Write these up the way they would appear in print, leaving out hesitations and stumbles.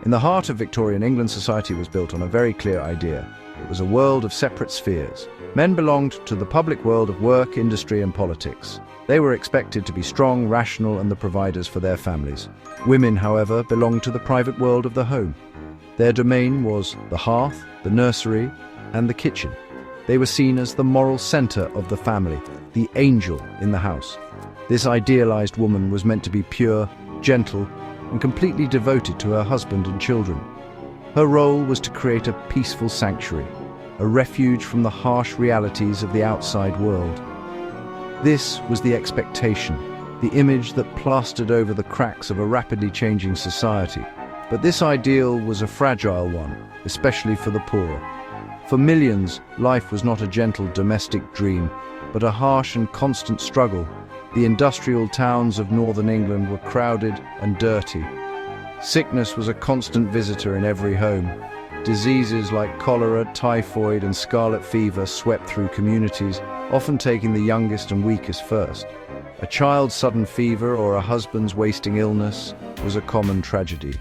In the heart of Victorian England, society was built on a very clear idea. It was a world of separate spheres. Men belonged to the public world of work, industry, and politics. They were expected to be strong, rational, and the providers for their families. Women, however, belonged to the private world of the home. Their domain was the hearth, the nursery, and the kitchen. They were seen as the moral center of the family, the angel in the house. This idealized woman was meant to be pure, gentle, and completely devoted to her husband and children. Her role was to create a peaceful sanctuary, a refuge from the harsh realities of the outside world. This was the expectation, the image that plastered over the cracks of a rapidly changing society. But this ideal was a fragile one, especially for the poor. For millions, life was not a gentle domestic dream, but a harsh and constant struggle. The industrial towns of northern England were crowded and dirty. Sickness was a constant visitor in every home. Diseases like cholera, typhoid, and scarlet fever swept through communities, often taking the youngest and weakest first. A child's sudden fever or a husband's wasting illness was a common tragedy.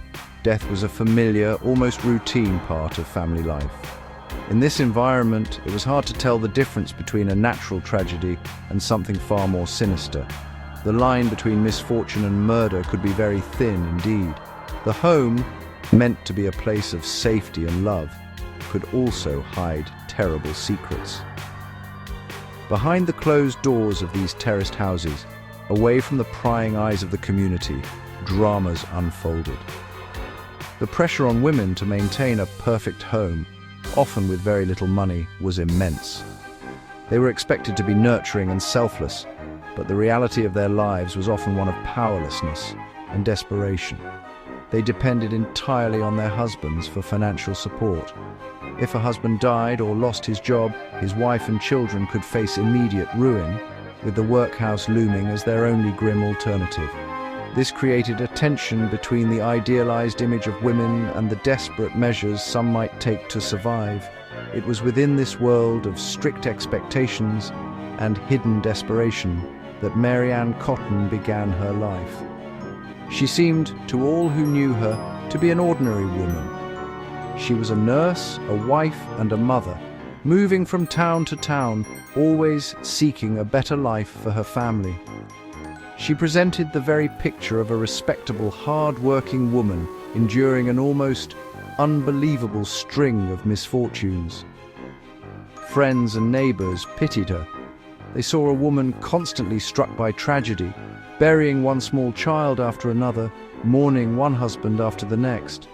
Death was a familiar, almost routine part of family life. In this environment, it was hard to tell the difference between a natural tragedy and something far more sinister. The line between misfortune and murder could be very thin indeed. The home, meant to be a place of safety and love, could also hide terrible secrets. Behind the closed doors of these terraced houses, away from the prying eyes of the community, dramas unfolded. The pressure on women to maintain a perfect home, often with very little money, was immense. They were expected to be nurturing and selfless, but the reality of their lives was often one of powerlessness and desperation. They depended entirely on their husbands for financial support. If a husband died or lost his job, his wife and children could face immediate ruin, with the workhouse looming as their only grim alternative. This created a tension between the idealized image of women and the desperate measures some might take to survive. It was within this world of strict expectations and hidden desperation that Mary Ann Cotton began her life. She seemed, to all who knew her, to be an ordinary woman. She was a nurse, a wife, and a mother, moving from town to town, always seeking a better life for her family. She presented the very picture of a respectable, hard-working woman enduring an almost unbelievable string of misfortunes. Friends and neighbors pitied her. They saw a woman constantly struck by tragedy, burying one small child after another, mourning one husband after the next.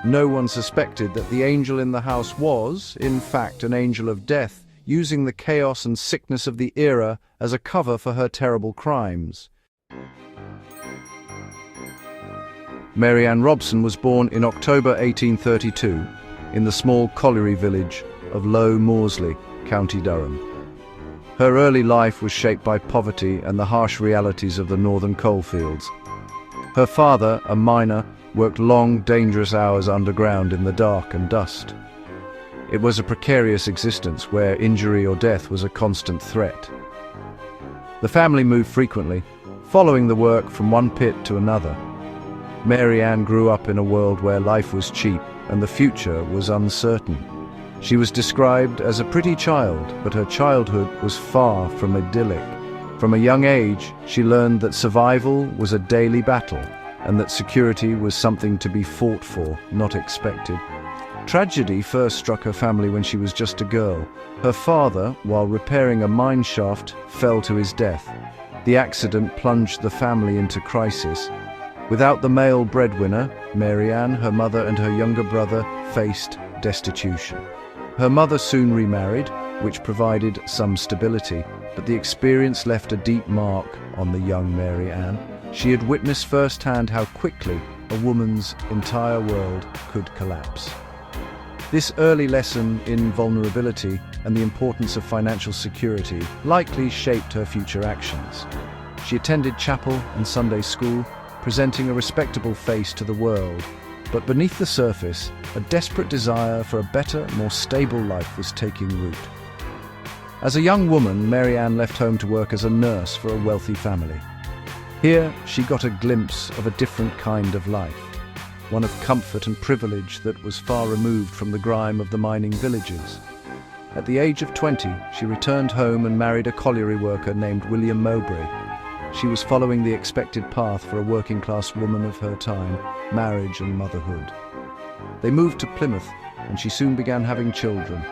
No one suspected that the angel in the house was, in fact, an angel of death, using the chaos and sickness of the era as a cover for her terrible crimes. Mary Ann Robson was born in October 1832 in the small colliery village of Low Moorsley, County Durham. Her early life was shaped by poverty and the harsh realities of the northern coalfields. Her father, a miner, worked long, dangerous hours underground in the dark and dust. It was a precarious existence where injury or death was a constant threat. The family moved frequently, following the work from one pit to another. Mary Ann grew up in a world where life was cheap and the future was uncertain. She was described as a pretty child, but her childhood was far from idyllic. From a young age, she learned that survival was a daily battle and that security was something to be fought for, not expected. Tragedy first struck her family when she was just a girl. Her father, while repairing a mine shaft, fell to his death. The accident plunged the family into crisis. Without the male breadwinner, Mary Ann, her mother and her younger brother faced destitution. Her mother soon remarried, which provided some stability, but the experience left a deep mark on the young Mary Ann. She had witnessed firsthand how quickly a woman's entire world could collapse. This early lesson in vulnerability and the importance of financial security likely shaped her future actions. She attended chapel and Sunday school, presenting a respectable face to the world. But beneath the surface, a desperate desire for a better, more stable life was taking root. As a young woman, Mary Ann left home to work as a nurse for a wealthy family. Here, she got a glimpse of a different kind of life. one of comfort and privilege that was far removed from the grime of the mining villages. At the age of 20, she returned home and married a colliery worker named William Mowbray. She was following the expected path for a working-class woman of her time, marriage and motherhood. They moved to Plymouth, and she soon began having children.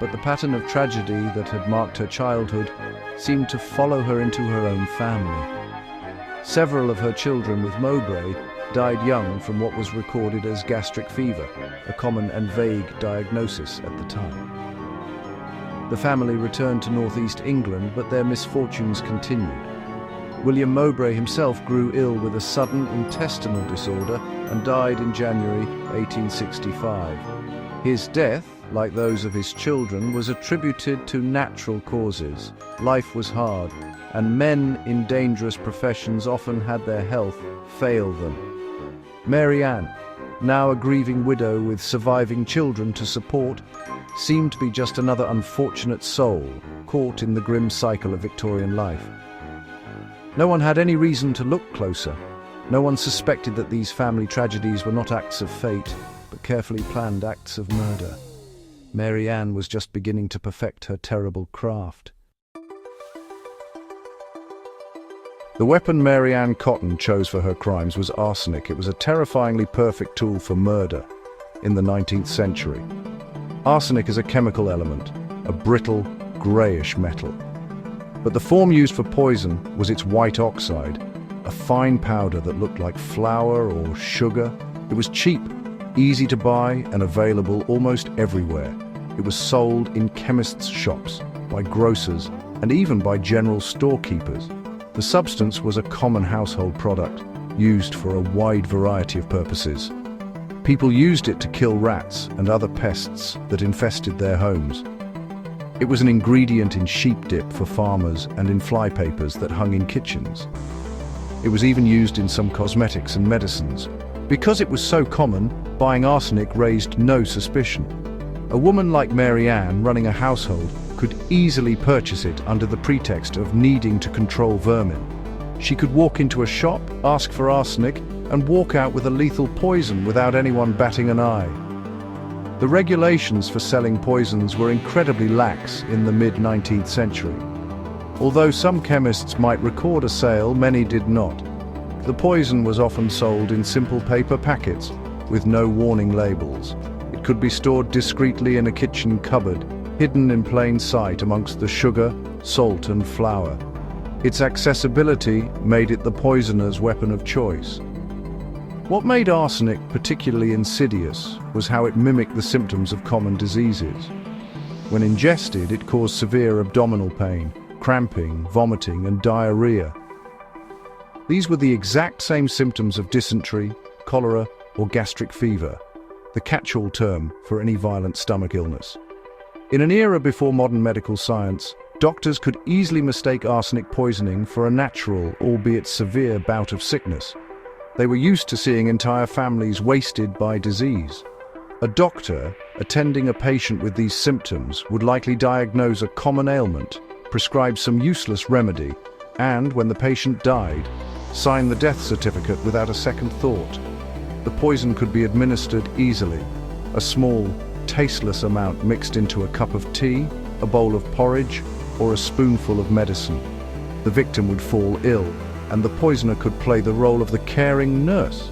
But the pattern of tragedy that had marked her childhood seemed to follow her into her own family. Several of her children with Mowbray died young from what was recorded as gastric fever, a common and vague diagnosis at the time. The family returned to northeast England, but their misfortunes continued. William Mowbray himself grew ill with a sudden intestinal disorder and died in January 1865. His death, like those of his children, was attributed to natural causes. Life was hard, and men in dangerous professions often had their health fail them. Mary Ann, now a grieving widow with surviving children to support, seemed to be just another unfortunate soul caught in the grim cycle of Victorian life. No one had any reason to look closer. No one suspected that these family tragedies were not acts of fate, but carefully planned acts of murder. Mary Ann was just beginning to perfect her terrible craft. The weapon Mary Ann Cotton chose for her crimes was arsenic. It was a terrifyingly perfect tool for murder in the 19th century. Arsenic is a chemical element, a brittle, greyish metal. But the form used for poison was its white oxide, a fine powder that looked like flour or sugar. It was cheap, easy to buy, and available almost everywhere. It was sold in chemists' shops, by grocers, and even by general storekeepers. The substance was a common household product, used for a wide variety of purposes. People used it to kill rats and other pests that infested their homes. It was an ingredient in sheep dip for farmers and in flypapers that hung in kitchens. It was even used in some cosmetics and medicines. Because it was so common, buying arsenic raised no suspicion. A woman like Mary Ann running a household could easily purchase it under the pretext of needing to control vermin. She could walk into a shop, ask for arsenic, and walk out with a lethal poison without anyone batting an eye. The regulations for selling poisons were incredibly lax in the mid-19th century. Although some chemists might record a sale, many did not. The poison was often sold in simple paper packets with no warning labels. It could be stored discreetly in a kitchen cupboard, hidden in plain sight amongst the sugar, salt, and flour. Its accessibility made it the poisoner's weapon of choice. What made arsenic particularly insidious was how it mimicked the symptoms of common diseases. When ingested, it caused severe abdominal pain, cramping, vomiting, and diarrhea. These were the exact same symptoms of dysentery, cholera, or gastric fever, the catch-all term for any violent stomach illness. In an era before modern medical science, doctors could easily mistake arsenic poisoning for a natural, albeit severe, bout of sickness. They were used to seeing entire families wasted by disease. A doctor attending a patient with these symptoms would likely diagnose a common ailment, prescribe some useless remedy, and, when the patient died, sign the death certificate without a second thought. The poison could be administered easily. A small, tasteless amount mixed into a cup of tea, a bowl of porridge, or a spoonful of medicine. The victim would fall ill, and the poisoner could play the role of the caring nurse,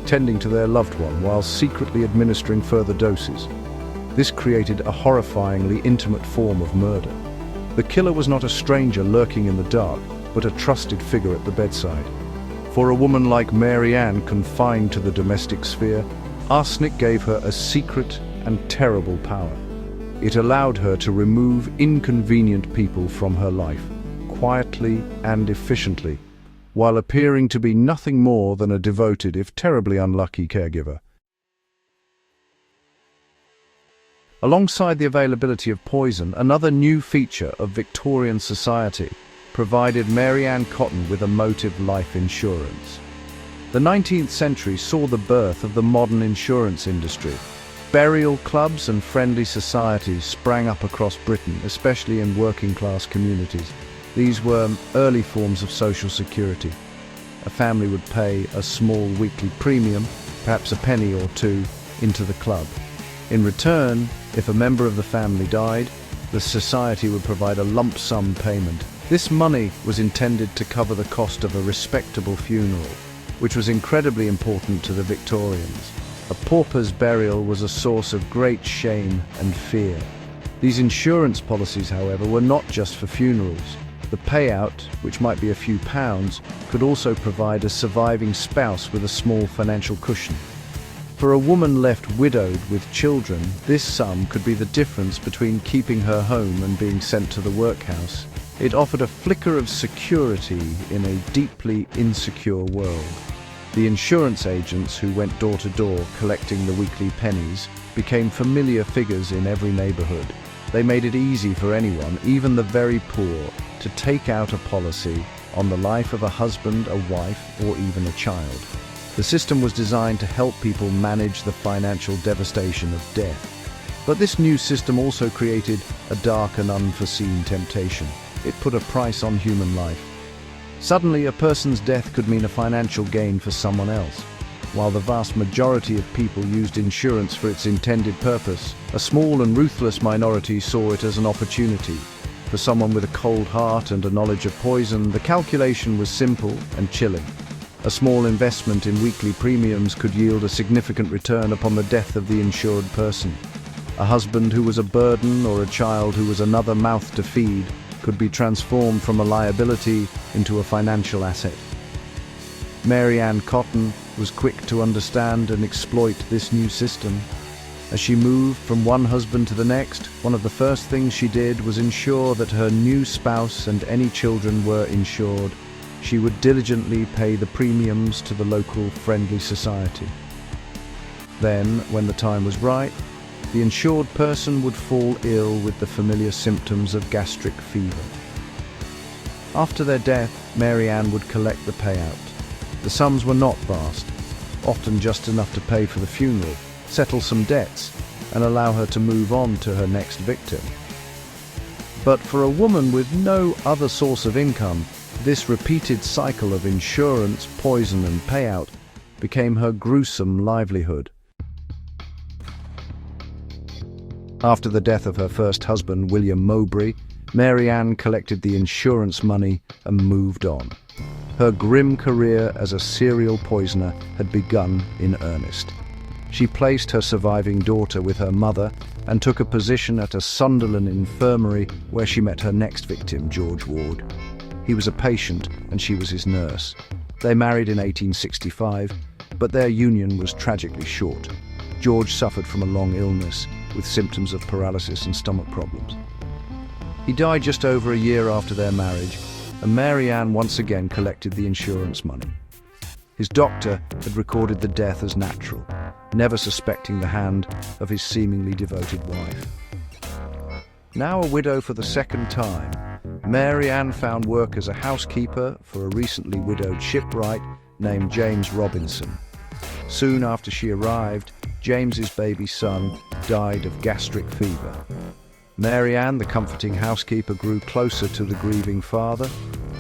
tending to their loved one while secretly administering further doses. This created a horrifyingly intimate form of murder. The killer was not a stranger lurking in the dark, but a trusted figure at the bedside. For a woman like Mary Ann confined to the domestic sphere, arsenic gave her a secret and terrible power. It allowed her to remove inconvenient people from her life, quietly and efficiently, while appearing to be nothing more than a devoted, if terribly unlucky, caregiver. Alongside the availability of poison, another new feature of Victorian society provided Mary Ann Cotton with emotive life insurance. The 19th century saw the birth of the modern insurance industry. Burial clubs and friendly societies sprang up across Britain, especially in working-class communities. These were early forms of social security. A family would pay a small weekly premium, perhaps a penny or two, into the club. In return, if a member of the family died, the society would provide a lump sum payment. This money was intended to cover the cost of a respectable funeral, which was incredibly important to the Victorians. A pauper's burial was a source of great shame and fear. These insurance policies, however, were not just for funerals. The payout, which might be a few pounds, could also provide a surviving spouse with a small financial cushion. For a woman left widowed with children, this sum could be the difference between keeping her home and being sent to the workhouse. It offered a flicker of security in a deeply insecure world. The insurance agents who went door to door collecting the weekly pennies became familiar figures in every neighborhood. They made it easy for anyone, even the very poor, to take out a policy on the life of a husband, a wife, or even a child. The system was designed to help people manage the financial devastation of death. But this new system also created a dark and unforeseen temptation. It put a price on human life. Suddenly, a person's death could mean a financial gain for someone else. While the vast majority of people used insurance for its intended purpose, a small and ruthless minority saw it as an opportunity. For someone with a cold heart and a knowledge of poison, the calculation was simple and chilling. A small investment in weekly premiums could yield a significant return upon the death of the insured person. A husband who was a burden or a child who was another mouth to feed could be transformed from a liability into a financial asset. Mary Ann Cotton was quick to understand and exploit this new system. As she moved from one husband to the next, one of the first things she did was ensure that her new spouse and any children were insured. She would diligently pay the premiums to the local friendly society. Then, when the time was right, the insured person would fall ill with the familiar symptoms of gastric fever. After their death, Mary Ann would collect the payout. The sums were not vast, often just enough to pay for the funeral, settle some debts, and allow her to move on to her next victim. But for a woman with no other source of income, this repeated cycle of insurance, poison, and payout became her gruesome livelihood. After the death of her first husband, William Mowbray, Mary Ann collected the insurance money and moved on. Her grim career as a serial poisoner had begun in earnest. She placed her surviving daughter with her mother and took a position at a Sunderland infirmary where she met her next victim, George Ward. He was a patient and she was his nurse. They married in 1865, but their union was tragically short. George suffered from a long illness with symptoms of paralysis and stomach problems. He died just over a year after their marriage, and Mary Ann once again collected the insurance money. His doctor had recorded the death as natural, never suspecting the hand of his seemingly devoted wife. Now a widow for the second time, Mary Ann found work as a housekeeper for a recently widowed shipwright named James Robinson. Soon after she arrived, James's baby son died of gastric fever. Mary Ann, the comforting housekeeper, grew closer to the grieving father.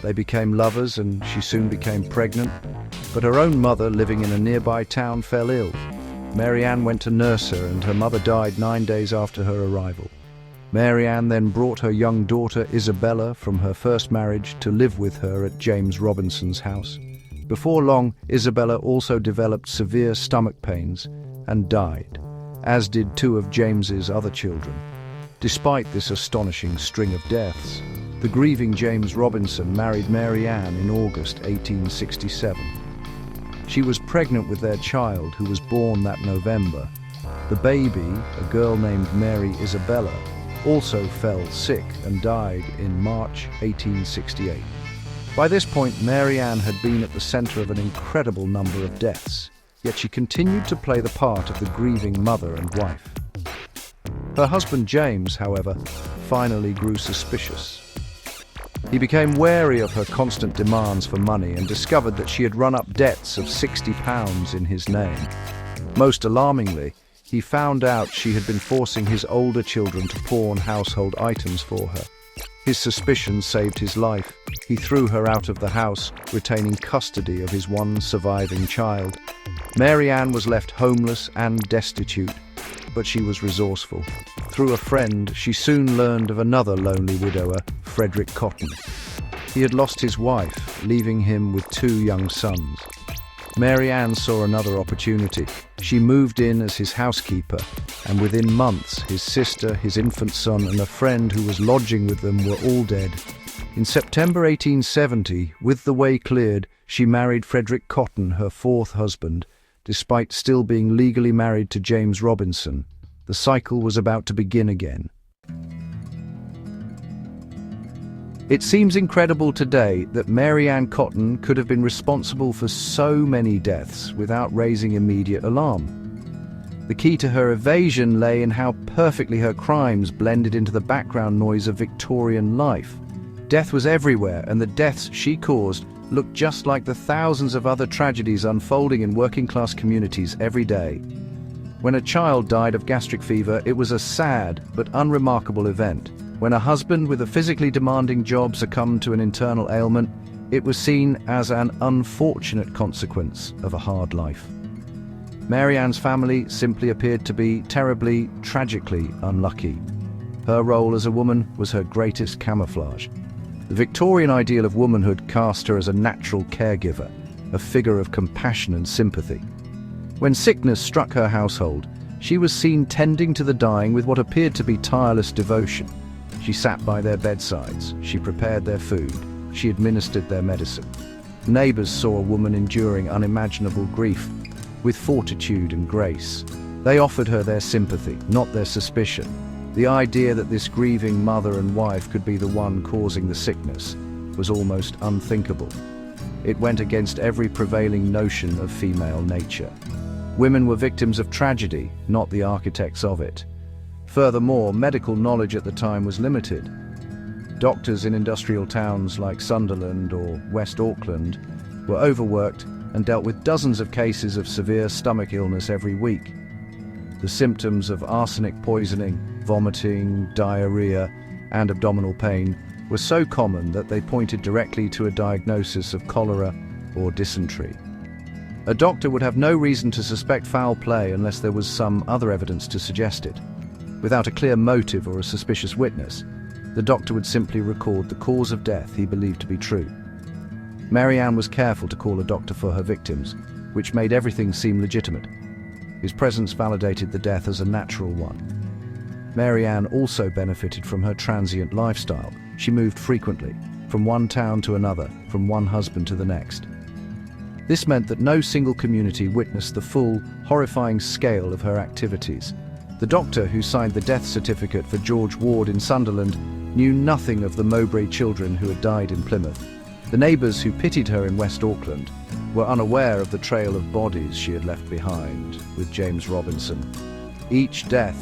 They became lovers and she soon became pregnant, but her own mother, living in a nearby town, fell ill. Mary Ann went to nurse her and her mother died 9 days after her arrival. Mary Ann then brought her young daughter Isabella from her first marriage to live with her at James Robinson's house. Before long, Isabella also developed severe stomach pains and died, as did 2 of James's other children. Despite this astonishing string of deaths, the grieving James Robinson married Mary Ann in August 1867. She was pregnant with their child, who was born that November. The baby, a girl named Mary Isabella, also fell sick and died in March 1868. By this point, Mary Ann had been at the center of an incredible number of deaths, yet she continued to play the part of the grieving mother and wife. Her husband James, however, finally grew suspicious. He became wary of her constant demands for money and discovered that she had run up debts of £60 in his name. Most alarmingly, he found out she had been forcing his older children to pawn household items for her. His suspicions saved his life. He threw her out of the house, retaining custody of his one surviving child. Mary Ann was left homeless and destitute, but she was resourceful. Through a friend, she soon learned of another lonely widower, Frederick Cotton. He had lost his wife, leaving him with 2 young sons. Mary Ann saw another opportunity. She moved in as his housekeeper, and within months, his sister, his infant son, and a friend who was lodging with them were all dead. In September 1870, with the way cleared, she married Frederick Cotton, her 4th husband, despite still being legally married to James Robinson. The cycle was about to begin again. It seems incredible today that Mary Ann Cotton could have been responsible for so many deaths without raising immediate alarm. The key to her evasion lay in how perfectly her crimes blended into the background noise of Victorian life. Death was everywhere, and the deaths she caused looked just like the thousands of other tragedies unfolding in working-class communities every day. When a child died of gastric fever, it was a sad but unremarkable event. When a husband with a physically demanding job succumbed to an internal ailment, it was seen as an unfortunate consequence of a hard life. Mary Ann's family simply appeared to be terribly, tragically unlucky. Her role as a woman was her greatest camouflage. The Victorian ideal of womanhood cast her as a natural caregiver, a figure of compassion and sympathy. When sickness struck her household, she was seen tending to the dying with what appeared to be tireless devotion. She sat by their bedsides, she prepared their food, she administered their medicine. Neighbors saw a woman enduring unimaginable grief with fortitude and grace. They offered her their sympathy, not their suspicion. The idea that this grieving mother and wife could be the one causing the sickness was almost unthinkable. It went against every prevailing notion of female nature. Women were victims of tragedy, not the architects of it. Furthermore, medical knowledge at the time was limited. Doctors in industrial towns like Sunderland or West Auckland were overworked and dealt with dozens of cases of severe stomach illness every week. The symptoms of arsenic poisoning, vomiting, diarrhea, and abdominal pain were so common that they pointed directly to a diagnosis of cholera or dysentery. A doctor would have no reason to suspect foul play unless there was some other evidence to suggest it. Without a clear motive or a suspicious witness, the doctor would simply record the cause of death he believed to be true. Mary Ann was careful to call a doctor for her victims, which made everything seem legitimate. His presence validated the death as a natural one. Mary Ann also benefited from her transient lifestyle. She moved frequently, from one town to another, from one husband to the next. This meant that no single community witnessed the full, horrifying scale of her activities. The doctor who signed the death certificate for George Ward in Sunderland knew nothing of the Mowbray children who had died in Plymouth. The neighbours who pitied her in West Auckland were unaware of the trail of bodies she had left behind with James Robinson. Each death,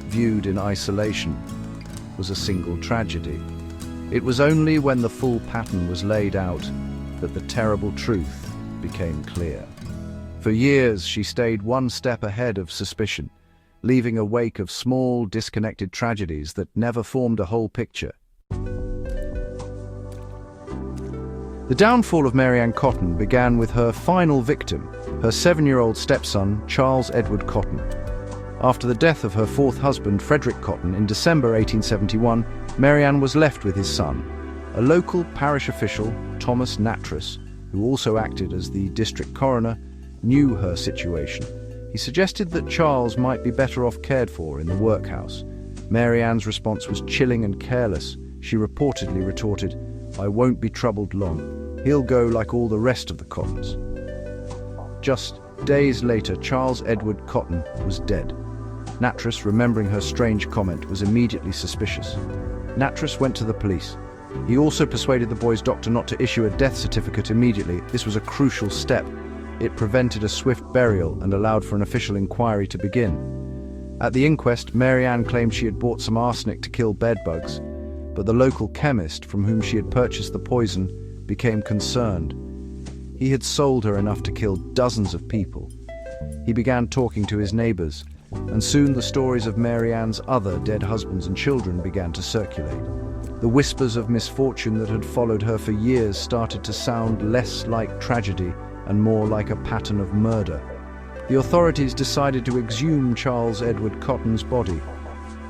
viewed in isolation, was a single tragedy. It was only when the full pattern was laid out that the terrible truth became clear. For years she stayed one step ahead of suspicion, leaving a wake of small, disconnected tragedies that never formed a whole picture. The downfall of Mary Ann Cotton began with her final victim, her 7-year-old stepson, Charles Edward Cotton. After the death of her 4th husband, Frederick Cotton, in December 1871, Mary Ann was left with his son. A local parish official, Thomas Nattrass, who also acted as the district coroner, knew her situation. He suggested that Charles might be better off cared for in the workhouse. Mary Ann's response was chilling and careless. She reportedly retorted, "I won't be troubled long. He'll go like all the rest of the Cottons." Just days later, Charles Edward Cotton was dead. Nattrass, remembering her strange comment, was immediately suspicious. Nattrass went to the police. He also persuaded the boy's doctor not to issue a death certificate immediately. This was a crucial step. It prevented a swift burial and allowed for an official inquiry to begin. At the inquest, Mary Ann claimed she had bought some arsenic to kill bedbugs, but the local chemist from whom she had purchased the poison became concerned. He had sold her enough to kill dozens of people. He began talking to his neighbors, and soon the stories of Mary Ann's other dead husbands and children began to circulate. The whispers of misfortune that had followed her for years started to sound less like tragedy and more like a pattern of murder. the authorities decided to exhume Charles Edward Cotton's body.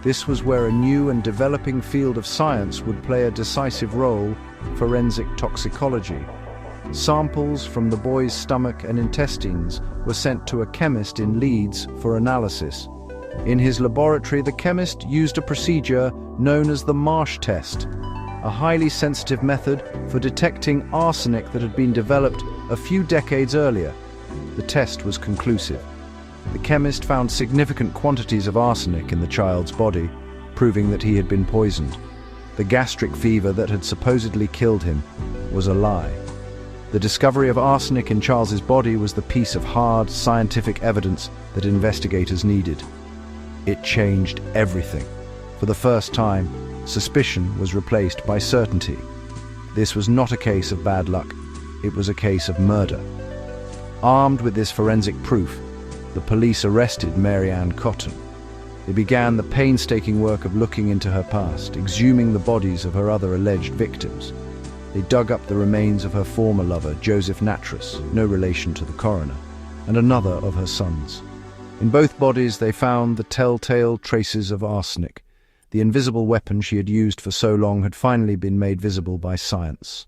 This was where a new and developing field of science would play a decisive role: forensic toxicology. Samples from the boy's stomach and intestines were sent to a chemist in Leeds for analysis. In his laboratory, the chemist used a procedure known as the Marsh test, a highly sensitive method for detecting arsenic that had been developed a few decades earlier. The test was conclusive. The chemist found significant quantities of arsenic in the child's body, proving that he had been poisoned. The gastric fever that had supposedly killed him was a lie. The discovery of arsenic in Charles's body was the piece of hard, scientific evidence that investigators needed. It changed everything. For the first time, suspicion was replaced by certainty. This was not a case of bad luck. It was a case of murder. Armed with this forensic proof, the police arrested Mary Ann Cotton. They began the painstaking work of looking into her past, exhuming the bodies of her other alleged victims. They dug up the remains of her former lover, Joseph Nattrass, no relation to the coroner, and another of her sons. In both bodies they found the telltale traces of arsenic. The invisible weapon she had used for so long had finally been made visible by science.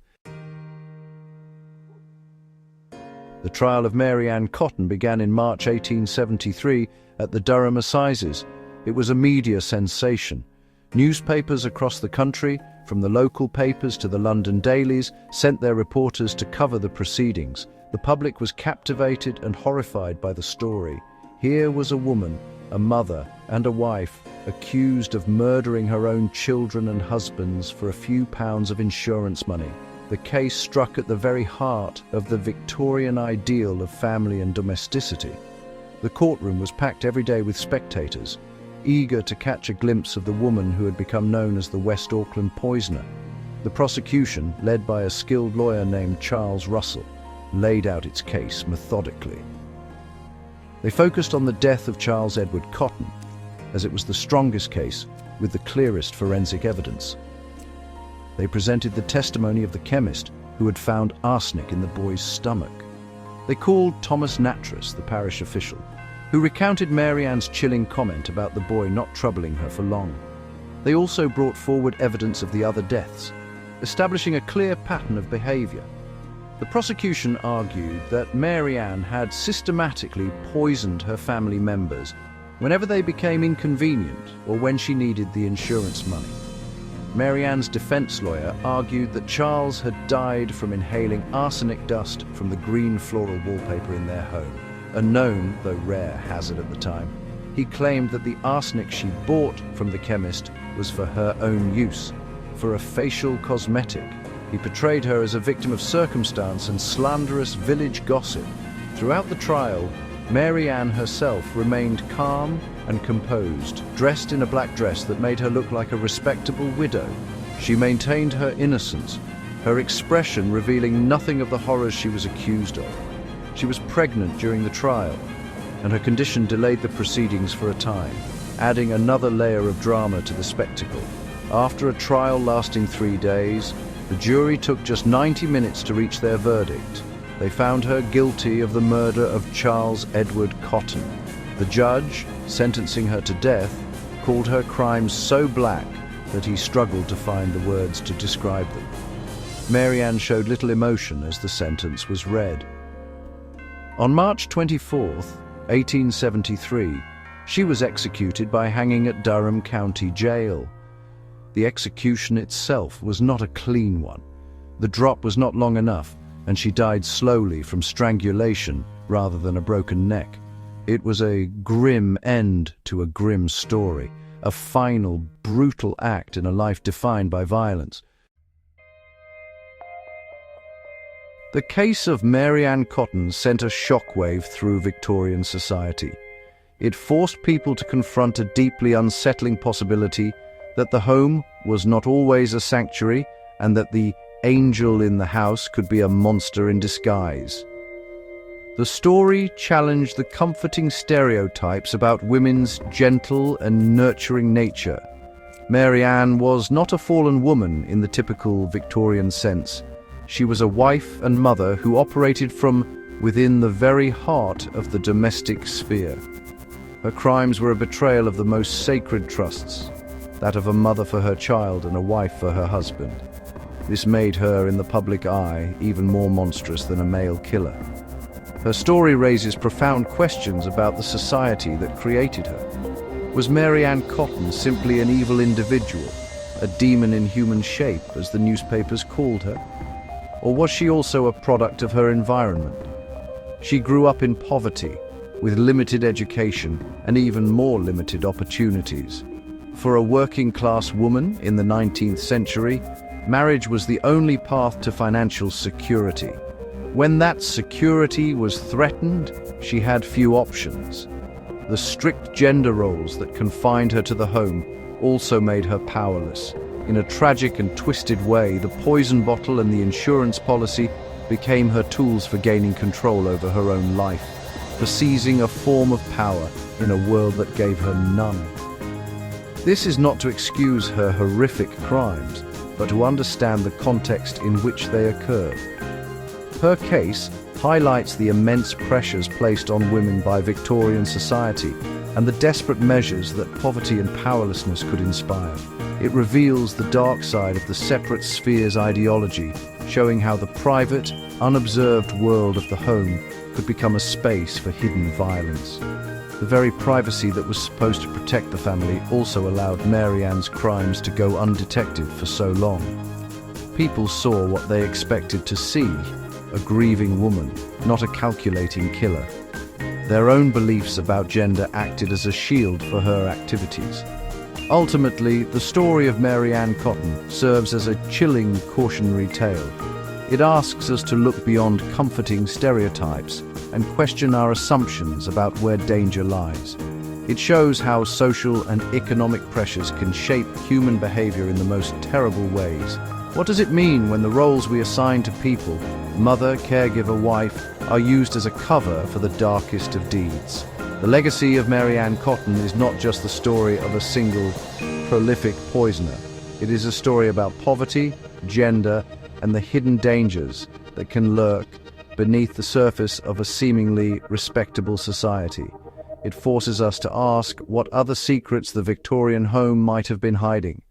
The trial of Mary Ann Cotton began in March 1873 at the Durham Assizes. It was a media sensation. Newspapers across the country, from the local papers to the London dailies, sent their reporters to cover the proceedings. The public was captivated and horrified by the story. Here was a woman, a mother and a wife, accused of murdering her own children and husbands for a few pounds of insurance money. The case struck at the very heart of the Victorian ideal of family and domesticity. The courtroom was packed every day with spectators, eager to catch a glimpse of the woman who had become known as the West Auckland poisoner. The prosecution, led by a skilled lawyer named Charles Russell, laid out its case methodically. They focused on the death of Charles Edward Cotton, as it was the strongest case with the clearest forensic evidence. They presented the testimony of the chemist who had found arsenic in the boy's stomach. They called Thomas Nattrass, the parish official, who recounted Mary Ann's chilling comment about the boy not troubling her for long. They also brought forward evidence of the other deaths, establishing a clear pattern of behavior. The prosecution argued that Mary Ann had systematically poisoned her family members whenever they became inconvenient or when she needed the insurance money. Mary Ann's defense lawyer argued that Charles had died from inhaling arsenic dust from the green floral wallpaper in their home, a known, though rare, hazard at the time. He claimed that the arsenic she bought from the chemist was for her own use, for a facial cosmetic. He portrayed her as a victim of circumstance and slanderous village gossip. Throughout the trial, Mary Ann herself remained calm and composed, dressed in a black dress that made her look like a respectable widow. She maintained her innocence, her expression revealing nothing of the horrors she was accused of. She was pregnant during the trial, and her condition delayed the proceedings for a time, adding another layer of drama to the spectacle. After a trial lasting 3 days, the jury took just 90 minutes to reach their verdict. They found her guilty of the murder of Charles Edward Cotton. The judge, sentencing her to death, called her crimes so black that he struggled to find the words to describe them. Mary Ann showed little emotion as the sentence was read. On March 24, 1873, she was executed by hanging at Durham County Jail. The execution itself was not a clean one. The drop was not long enough, and she died slowly from strangulation rather than a broken neck. It was a grim end to a grim story, a final, brutal act in a life defined by violence. The case of Mary Ann Cotton sent a shockwave through Victorian society. It forced people to confront a deeply unsettling possibility that the home was not always a sanctuary and that the angel in the house could be a monster in disguise. The story challenged the comforting stereotypes about women's gentle and nurturing nature. Mary Ann was not a fallen woman in the typical Victorian sense. She was a wife and mother who operated from within the very heart of the domestic sphere. Her crimes were a betrayal of the most sacred trusts, that of a mother for her child and a wife for her husband. This made her, in the public eye, even more monstrous than a male killer. Her story raises profound questions about the society that created her. Was Mary Ann Cotton simply an evil individual, a demon in human shape, as the newspapers called her? Or was she also a product of her environment? She grew up in poverty, with limited education and even more limited opportunities. For a working-class woman in the 19th century, marriage was the only path to financial security. When that security was threatened, she had few options. The strict gender roles that confined her to the home also made her powerless. In a tragic and twisted way, the poison bottle and the insurance policy became her tools for gaining control over her own life, for seizing a form of power in a world that gave her none. This is not to excuse her horrific crimes, but to understand the context in which they occurred. Her case highlights the immense pressures placed on women by Victorian society and the desperate measures that poverty and powerlessness could inspire. It reveals the dark side of the separate spheres ideology, showing how the private, unobserved world of the home could become a space for hidden violence. The very privacy that was supposed to protect the family also allowed Mary Ann's crimes to go undetected for so long. People saw what they expected to see, a grieving woman, not a calculating killer. Their own beliefs about gender acted as a shield for her activities. Ultimately, the story of Mary Ann Cotton serves as a chilling cautionary tale. It asks us to look beyond comforting stereotypes and question our assumptions about where danger lies. It shows how social and economic pressures can shape human behavior in the most terrible ways. What does it mean when the roles we assign to people, mother, caregiver, wife, are used as a cover for the darkest of deeds? The legacy of Mary Ann Cotton is not just the story of a single, prolific poisoner. It is a story about poverty, gender, and the hidden dangers that can lurk beneath the surface of a seemingly respectable society. It forces us to ask what other secrets the Victorian home might have been hiding.